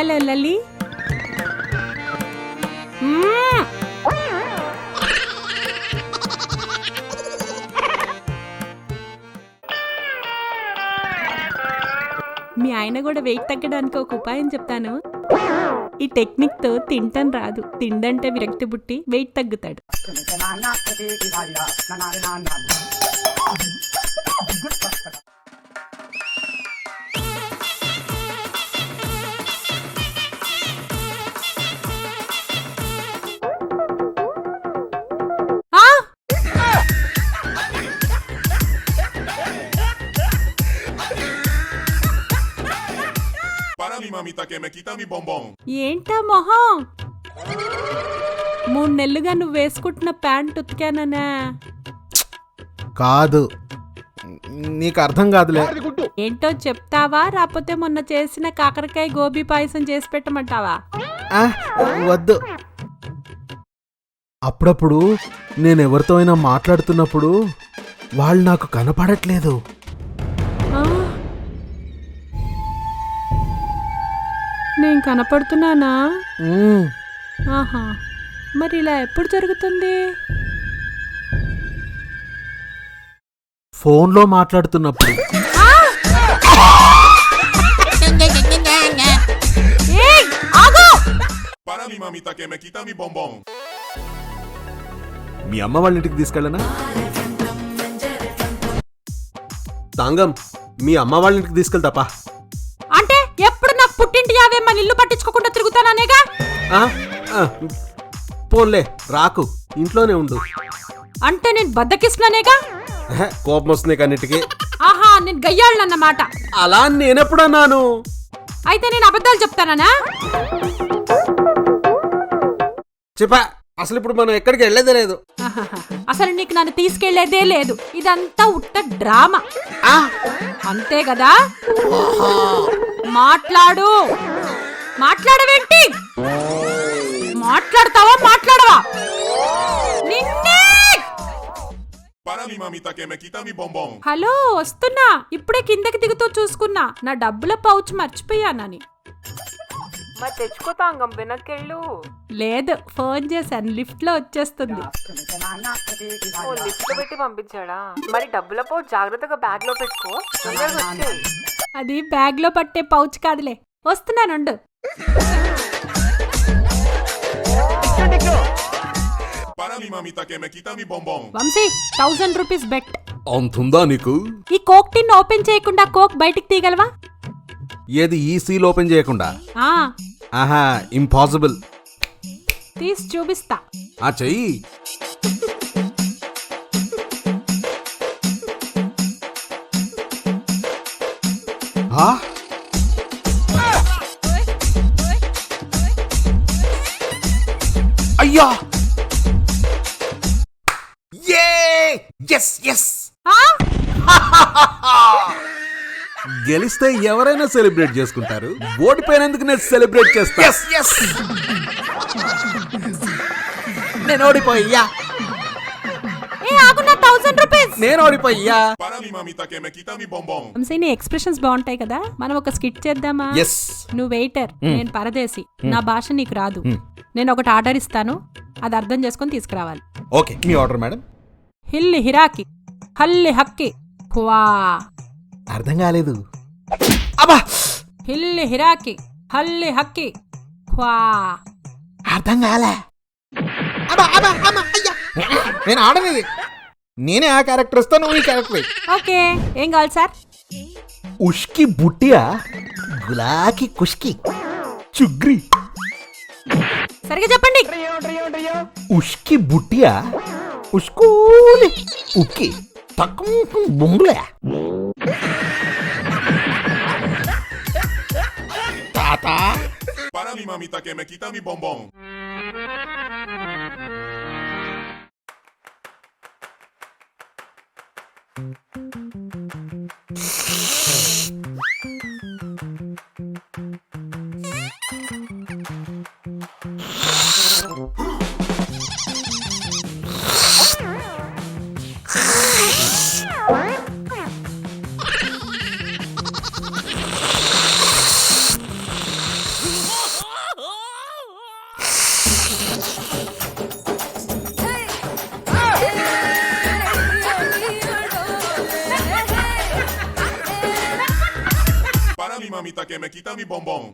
Hello Lali. మీ ఆయన కూడా wait తగ్గడానికి ఒక ఉపాయం చెప్తాను. ఈ టెక్నిక్ తో తింటం రాదు, తిండంటే విరక్తి పుట్టి వెయిట్ తగ్గుతాడు. ఏంటా మొహం? 3 నెలలుగా నువ్వు వేసుకుంటున్న ప్యాంట్ ఉతికాననే. కాదు, నీకు అర్థం కాదులే. ఏంటో చెప్తావా, రాకపోతే మొన్న చేసిన కాకరకాయ గోబీ పాయసం చేసి పెట్టమంటావా? వద్దు. అప్పుడప్పుడు నేనెవరితో అయినా మాట్లాడుతున్నప్పుడు వాళ్ళు నాకు కనపడట్లేదు. నేను కనపడుతున్నానా? ఆహా, మరి ఇలా ఎప్పుడు జరుగుతుంది? ఫోన్లో మాట్లాడుతున్నప్పుడు. మీ అమ్మ వాళ్ళ ఇంటికి తీసుకెళ్ళనా? తాంగం, మీ అమ్మ వాళ్ళ ఇంటికి తీసుకెళ్తాపా. అంటే ఎప్పుడు నాకు పుట్టింటి యావేమ్మా ఇల్లు పట్టించుకోకుండా తిరుగుతాననేగా. పోన్లే, రాకు, ఇంట్లోనే ఉండు. అంటే నేను బద్దకిస్తున్నానేగా. కోపం వస్తుంది కన్నిటికి. ఆహా, నేను గయ్యాళ్ళన్నమాట. అలా నేనెప్పుడన్నాను? అయితే నేను అబద్ధాలు చెప్తానా? చెప్పా, అసలు ఇప్పుడు మనం ఎక్కడికి వెళ్ళేదే లేదు. అసలు నీకు నన్ను తీసుకెళ్లేదే లేదు. ఇదంతా ఉట్ట డ్రామా, అంతే కదా? మాట్లాడు. మాట్లాడవేంటి? మాట్లాడతావా మాట్లాడవా? నిన్నే. హలో, వస్తున్నా. ఇప్పుడే కిందకి దిగుతూ చూసుకున్నా, నా డబ్బుల పౌచ్ మర్చిపోయానని. మరి తెచ్చుకోతాంగం, వెనక్కెళ్ళు. లేదు, ఫోన్ చేశాను, లిఫ్ట్ లో వచ్చేస్తుంది. లిఫ్ట్ లో పెట్టి పంపించాడా? మరి డబ్బుల పౌచ్ జాగ్రత్తగా బ్యాగ్ లో పెట్టుకో. అది బ్యాగ్ లో పట్టే పౌచ్ కాదులే, వస్తున్నానుండు. Vamshi, 1000 rupees bet. అంతుందా నీకు? ఈ కోక్ టిన్ ఓపెన్ చేయకుండా కోక్ బయటికి తీయగలవా? ఏది, ఈ సీల్ ఓపెన్ చేయకుండా? ఆహా, ఇంపాసిబుల్. తీసి చూపిస్తా. చెయ్యి. అయ్యా, గెలిస్తే ఎవరైనా సెలబ్రేట్ చేసుకుంటారు, ఓడిపోయినందుకు నేను సెలబ్రేట్ చేస్తా. నేను ఓడిపోయా. నేను ఓడిపోయా. నీ ఎక్స్ప్రెషన్స్ బాగుంటాయి కదా, మనం ఒక స్కిట్ చేద్దామా? నువ్వు వెయిటర్, నేను పరదేశి, నా భాష నీకు రాదు. నేను ఒకటి ఆర్డర్ ఇస్తాను, అది అర్థం చేసుకొని తీసుకురావాలి. ఓకే, మీ ఆర్డర్ మేడం. హిల్లి హిరాకి హల్లి హక్కి ఖువా. అర్థం కాలేదు. హిల్లి హిరాకి హల్లి హక్కి ఖువా. అర్థం కాలే. నేను ఆడనేది, నేనే ఆ క్యారెక్టర్ ఇస్తాను, నువ్వు ఈ క్యారెక్టర్. ఓకే, ఏం కావాలి సార్? ఉష్కి బుట్టియా, గులాకి కుష్కి చుగ్రి. సరిగా చెప్పండి. ఉష్కి బుట్టియా, ఉష్కూలి ఉక్కి తక్కువ బొంగులే. తాతా para mi mamita que me quita mi bombón. que me quita mi bombón.